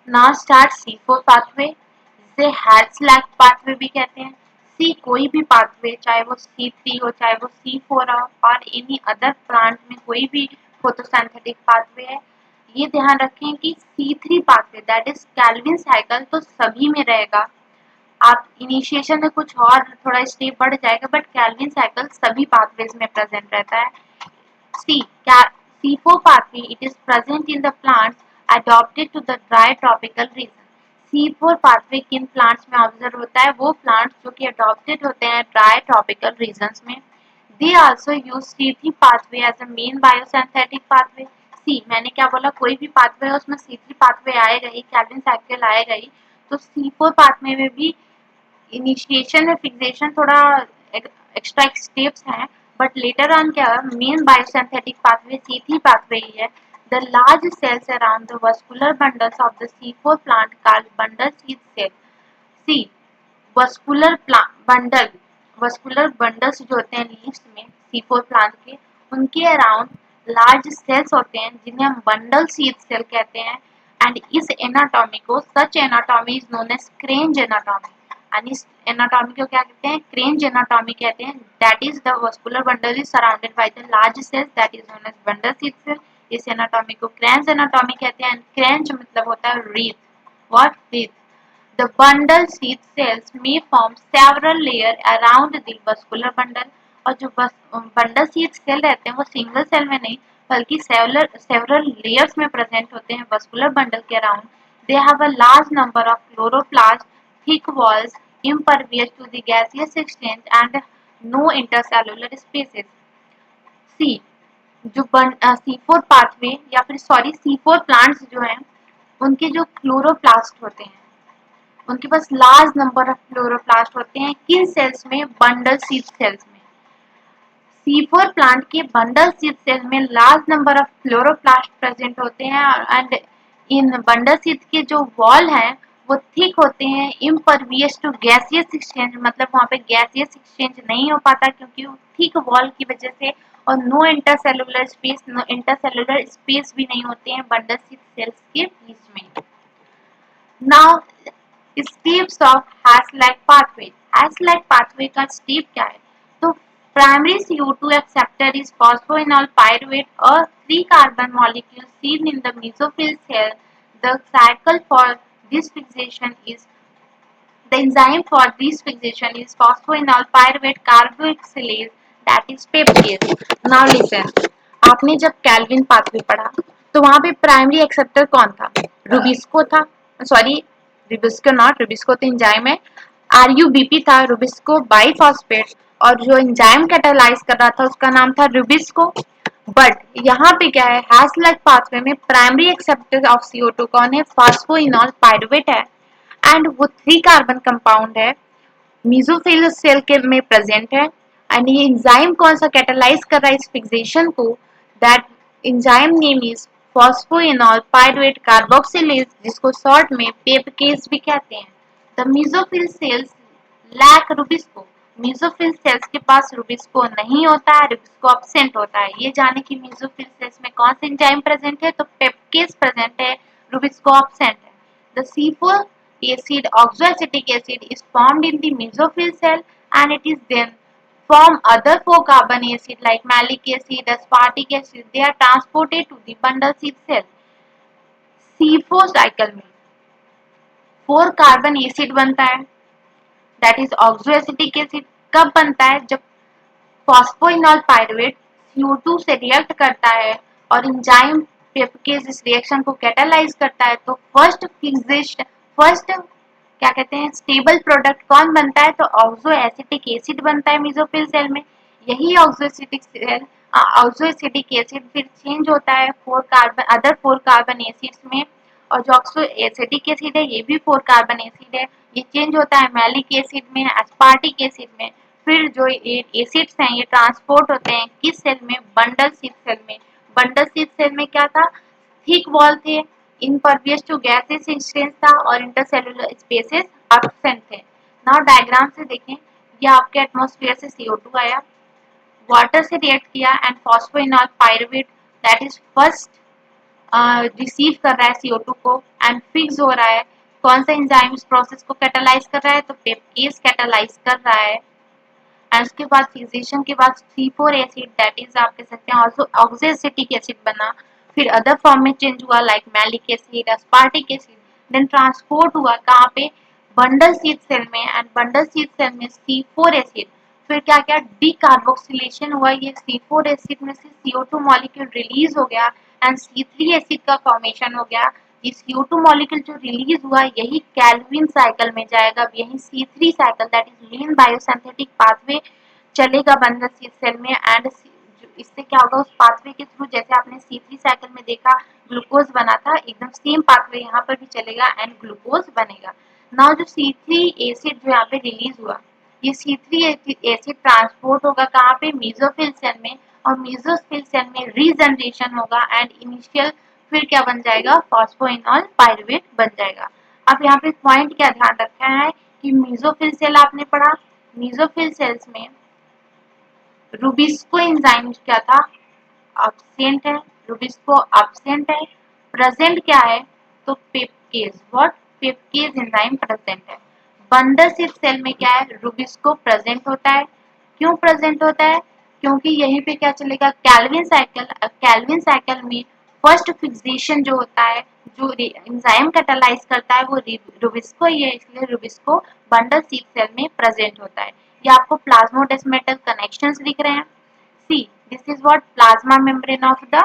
Now start C4 pathway, जिसे heads-lack pathway भी कहते हैं। सी कोई भी पाथवे, चाहे वो C3 हो, चाहे वो C4 हो, और एनी अदर प्लांट में कोई भी फोटोसिंथेटिक पाथवे है, ये ध्यान रखें कि C3 pathway that is Calvin cycle तो सभी में रहेगा। आप इनिशिएशन में कुछ और थोड़ा स्टेप बढ़ जाएगा, बट कैल्विन साइकिल सभी पाथवेज में प्रेजेंट रहता है। C. C4 pathway, it is present in the plants adapted to the dry tropical region. C4 pathway किन plants में ऑब्जर्व होता है? वो plants जो कि adopted होते हैं dry tropical regions में। They also use C3 pathway as a main biosynthetic pathway. C मैंने क्या बोला, कोई भी pathway है उसमें C3 pathway आएगा ही, कैल्विन साइकिल आएगा ही, तो C4 pathway में भी इनिशिएशन में फिक्सेशन थोड़ा एक्स्ट्रा स्टेप्स हैं, बट लेटर ऑन क्या main biosynthetic pathway C3 pathway ही है। The large cells around the vascular bundles of the C4 plant called bundle sheath cell. See vascular bundle, vascular bundles जो होते हैं leaves में C4 plant के, उनके around large cells होते हैं जिन्हें हम बंडल सीड सेल कहते हैं। एंड इस एनाटॉमी को, such anatomy is known as Kranz anatomy, and इस एनाटॉमी को क्या कहते हैं? क्रेंज एनाटॉमी कहते हैं। That is the vascular bundle is surrounded by the large cells that is known as bundle sheath cell. इस एनाटॉमी को क्रेंज एनाटॉमी कहते हैं। क्रेंज मतलब होता है wreath, what wreath. The bundle seed cells may form several layers around the vascular bundle, और जो bundle sheath cell रहते हैं वो सिंगल सेल में नहीं बल्कि सेवरल लेयर्स में प्रेजेंट होते हैं वस्कुलर बंडल के around. They have a large number of chloroplast, thick walls, impervious to the gaseous exchange and no intercellular spaces. सी जो C4 पाथवे या फिर सॉरी C4 प्लांट्स जो हैं उनके जो क्लोरोप्लास्ट होते हैं, उनके पास लार्ज नंबर ऑफ क्लोरोप्लास्ट होते हैं। किन सेल्स में? बंडल सीड सेल्स में। C4 प्लांट के बंडल सीड सेल में large number of chloroplast present होते हैं, एंड इन बंडल सीड के जो वॉल हैं वो थिक होते हैं, इम्परवियस टू गैसियस एक्सचेंज, मतलब वहाँ पे गैसियस एक्सचेंज नहीं हो पाता क्योंकि थिक वॉल की वजह से, और नो इंटरसेलुलर स्पेस भी नहीं होते हैं बंडल सीड सेल्स के बीच में। Now steps of hash-lack pathway. Hash-lack pathway का स्टेप क्या है? तो primary CO2 acceptor is phosphoenol pyruvate, a 3 carbon molecule seen in the mesophyll cell. The cycle for this fixation is The enzyme for this fixation is phosphoenol pyruvate carboxylase, that is PEPase. Now listen, आपने जब kelvin pathway पढ़ा तो वहां पे primary acceptor कौन था? Rubisco था, sorry Rubisco not, Rubisco तो एंजाइम है। RUBP था, रुबिस्को बाइफॉस्फेट, और जो एंजाइम कैटालाइज कर रहा था उसका नाम था रुबिस्को। बट यहाँ पे क्या है, हैश-लैक पाथवे में प्राइमरी एक्सेप्टर ऑफ CO2 कौन है? फॉस्फोइनोल पायरुवेट है, एंड वो 3 कार्बन कंपाउंड है, मेसोफिल सेल के में प्रेजेंट है। एंड ये एंजाइम कौन सा कैटालाइज कर रहा है इस फिक्सेशन को? That enzyme name is phosphoenol pyruvate carboxylase, जिसको शॉर्ट में पेपकेस भी कहते हैं। The mesophyll cells lack rubisco, mesophyll cells के पास रुबिस्को नहीं होता है, रुबिस्को एब्सेंट होता है। ये जाने की मेसोफिल सेल्स में कौन सा एंजाइम प्रेजेंट है? तो पेपकेस प्रेजेंट है, रुबिस्को एब्सेंट है। The C4 acid, oxoacetic acid, is formed in the mesophyll cell, and it is then form other 4 carbon acid like malic acid, aspartic acid. They are transported to the bundle seed cell. C4 cycle में 4 carbon acid बनता है, that is ऑक्सोएसिटिक acid. कब बनता है? जब phosphoenol pyruvate CO2 से react करता है और एंजाइम पेपकेस इस रिएक्शन को कैटालाइज करता है, तो फर्स्ट क्या कहते हैं, स्टेबल प्रोडक्ट कौन बनता है? तो ऑक्सोएसिटिक एसिड बनता है मेसोफिल सेल में। यही ऑक्सोएसिटिक एसिड फिर चेंज होता है 4 कार्बन एसिड्स में, और जो ऑक्सोएसिटिक एसिड है ये भी 4 कार्बन एसिड है, ये चेंज होता है मैलिक एसिड में, एस्पार्टिक एसिड में। फिर जो एसिड्स हैं ये ट्रांसपोर्ट होते हैं किस सेल में? बंडल सीड सेल में। बंडल सीड सेल में क्या था? थिक वॉल थे, इम्परवियस टू गैसेस एक्सचेंज था, और इंटरसेलुलर स्पेसेस एब्सेंट थे। नाउ डायग्राम से देखें, ये आपके एटमॉस्फेयर से CO2 आया, वाटर से रिएक्ट किया, and phosphoenol pyruvate that is first receive कर रहा है CO2 को एंड फिक्स हो रहा है। कौन सा एंजाइम इस प्रोसेस को कैटालाइज कर रहा है, तो पेप्टेज कैटालाइज कर रहा है। एंड उसके बाद फिक्सेशन के बाद C4 एसिड दैट इज आप कह सकते हैं ऑल्सो ऑक्जेसिटिक एसिड बना, फिर अदर फॉर्म में चेंज हुआ like malic acid, aspartic acid, then transport हुआ कहाँ पे, बंडल शीथ सेल में, एंड बंडल शीथ सेल में C4 एसिड, फिर क्या क्या डीकार्बोक्सिलेशन हुआ, ये C4 एसिड में से CO2 मॉलिक्यूल रिलीज हो गया एंड C3 एसिड का फॉर्मेशन हो गया। ये CO2 मॉलिक्यूल जो रिलीज हुआ यही कैल्विन साइकिल में जाएगा, यही C3 cycle that is lean biosynthetic pathway चलेगा बंडल शीथ सेल में एंड इससे क्या होगा, उस पाथवे के थ्रू जैसे आपने C3 साइकिल में देखा ग्लूकोज बना था, एकदम सेम पाथवे यहाँ पर भी चलेगा एंड ग्लूकोज बनेगा। नाउ जो C3 एसिड जो यहाँ पे रिलीज हुआ, ये C3 एसिड ट्रांसपोर्ट होगा कहाँ पे, मेसोफिल सेल में, और मेसोफिल सेल में रीजनरेशन होगा एंड इनिशियल फिर क्या बन जाएगा, फॉस्फोइनॉल पायरुवेट बन जाएगा। अब यहाँ पे पॉइंट क्या ध्यान रखना है कि मेसोफिल सेल आपने पढ़ा, मेसोफिल सेल्स में रूबिस्को एंजाइम क्या था, एब्सेंट है, रूबिस्को एब्सेंट है, प्रेजेंट क्या है, तो पेप्केज, व्हाट, पेप्केज एंजाइम प्रेजेंट है। बंडल शीथ सेल में क्या है, रूबिस्को प्रेजेंट होता है। क्यों प्रेजेंट होता है, क्योंकि यहीं पे क्या चलेगा, कैल्विन साइकिल, कैल्विन साइकिल में फर्स्ट फिक्सेशन जो होता है, जो एंजाइम कैटालाइज करता है वो रूबिस्को ही है, इसलिए रूबिस्को बंडल शीथ सेल में प्रेजेंट होता है। ये आपको प्लाज्मोडेस्मेटल कनेक्शंस दिख रहे हैं। See this is what plasma membrane of the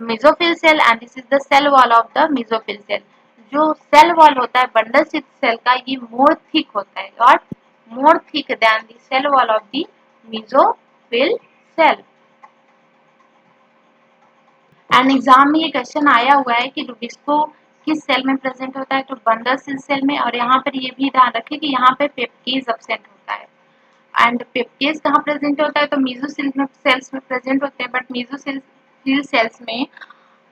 mesophyll cell and this is the cell wall of the mesophyll cell. जो सेल वॉल होता है बंडल शीथ सेल का, ये मोर थिक होता है और more thick than the cell wall of the mesophyll cell. And exam में ये क्वेश्चन आया हुआ है कि रूबिस्को किस सेल में प्रेजेंट होता है, तो बंडल शीथ सेल में, और यहाँ पर ये भी ध्यान रखें कि यहाँ पे पेप्टेज एब्सेंट होता है। एंड पेप्टेज कहाँ प्रेजेंट होता है, तो मेसोफिल में सेल्स में प्रेजेंट होते हैं, बट मेसोफिल सेल्स में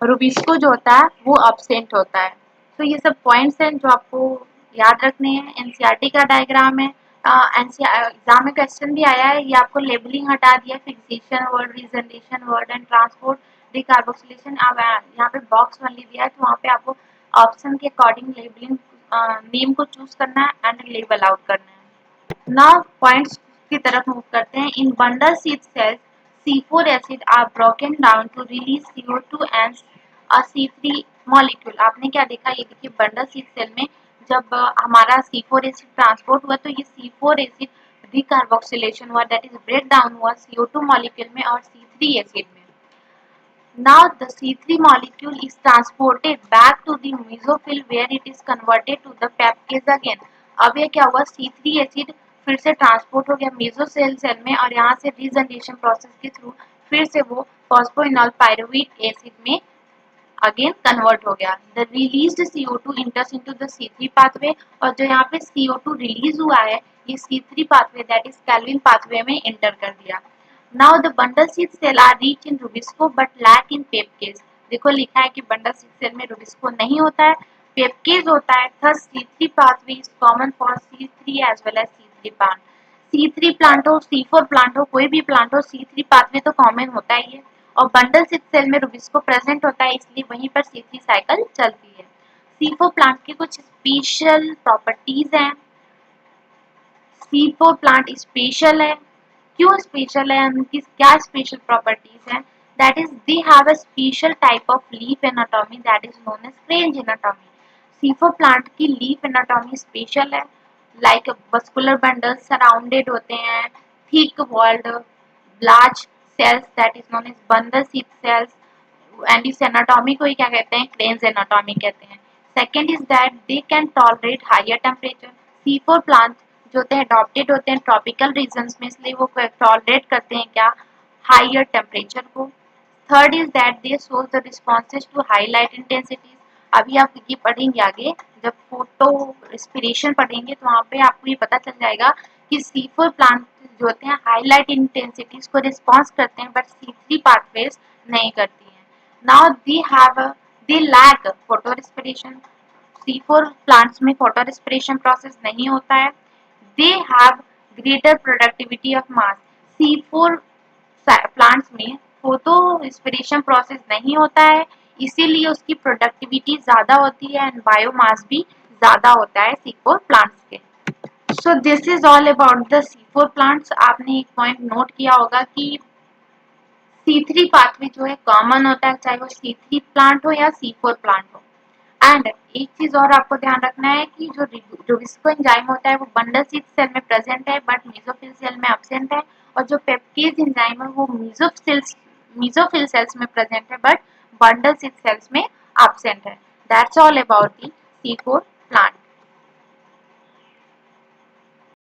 रूबिस्को जो होता है वो एब्सेंट होता है। तो ये सब पॉइंट्स हैं जो आपको याद रखने हैं। एनसीईआरटी का डायग्राम है, एग्जाम में क्वेश्चन भी आया है, ये आपको लेबलिंग हटा दिया, fixation word, regeneration word and transport, decarboxylation, अब यहाँ पे बॉक्स वाली दिया है, तो वहाँ पे आपको ऑप्शन के अकॉर्डिंग लेबलिंग नेम को चूज करना है एंड लेबल आउट करना है। नाउ पॉइंट्स की तरफ मूव करते हैं। In bundle sheath cells C4 acid are broken down to release CO2 and a C3 molecule। आपने क्या देखा, ये देखिए बंडल शीथ सेल में जब हमारा C4 एसिड ट्रांसपोर्ट हुआ तो ये C4 एसिड डिकार्बोक्सिलेशन हुआ, दैट इज ब्रेक डाउन हुआ CO2 मॉलिक्यूल में और C3 एसिड में। Now the C3 molecule is transported back to the mesophyll where it is converted to the peptase again। अब ये क्या हुआ, C3 एसिड फिर से ट्रांसपोर्ट हो गया मेसोसेल सेल में और यहाँ से रीजनरेशन प्रोसेस के थ्रू फिर से वो फॉस्फोइनॉल पायरुवेट एसिड में अगेन कन्वर्ट हो गया। The released CO2 enters into the C3 pathway, और जो यहाँ पे CO2 रिलीज हुआ है ये C3 pathway that is Calvin pathway में एंटर कर दिया। Now the bundle seed cell are rich in rubisco but lack in peptase। देखो लिखा है कि बंडल सीड सेल में रूबिस्को नहीं होता है, पेप्टेज होता है। thus C3 pathway is common for C3 as well as C3 plant। C3 plant हो, C4 प्लांट हो, कोई भी प्लांट हो, C3 पाथवे तो कॉमन होता ही है। और बंडल सिथ सेल में रूबिस्को प्रेजेंट होता है, इसलिए वहीं पर C3 साइकिल चलती है। C4 प्लांट की कुछ स्पेशल प्रॉपर्टीज हैं। C4 प्लांट स्पेशल है, क्यों स्पेशल है, उनकी क्या स्पेशल प्रॉपर्टीज हैं, that is they have a special type of leaf anatomy that is known as fringe anatomy. C4 plant की लीफ एनाटॉमी स्पेशल है, लाइक मस्कुलर बंडल्स सराउंडेड होते हैं, thick walled large cells that is known as bundle sheath cells, and इस anatomy को ही क्या कहते हैं, क्रेन्स एनाटॉमी कहते हैं। Second is that they can tolerate higher temperature. C4 plant जो होते हैं अडॉप्टेड होते हैं ट्रॉपिकल रीजन्स में, इसलिए वो टॉलरेट करते हैं क्या, हायर टेम्परेचर को। Third is that they shows the responses to high light intensities. अभी आप ये पढ़ेंगे आगे, जब फोटो रेस्पिरेशन पढ़ेंगे तो वहाँ पे आपको ये पता चल जाएगा कि C4 प्लांट जो होते हैं हाईलाइट इंटेंसिटीज को रिस्पॉन्स करते हैं बट C3 पाथवेज नहीं करती हैं। Now they lack photo respiration. C4 plants में फोटो रेस्पिरेशन प्रोसेस नहीं होता है। They have greater productivity of mass. C4 plants में फोटो रेस्पिरेशन प्रोसेस नहीं होता है, इसीलिए उसकी प्रोडक्टिविटी ज़्यादा होती है एंड बायोमास भी ज़्यादा होता है C4 प्लांट्स के। So this is all about the C4 plants. आपने एक पॉइंट नोट किया होगा कि C3 पाथवे जो है कॉमन होता है, चाहे वो C3 प्लांट हो या C4 प्लांट हो। एंड एक चीज और आपको ध्यान रखना है कि जो रुबिस्को एंजाइम होता है वो बंडल सीट सेल में प्रेजेंट है बट मेसोफिल सेल में एब्सेंट है, और जो पेप्टेज एंजाइम है वो मेसोफिल सेल्स में प्रेजेंट है बट बंडल सीट सेल्स में एब्सेंट है। That's all about the C4 plant.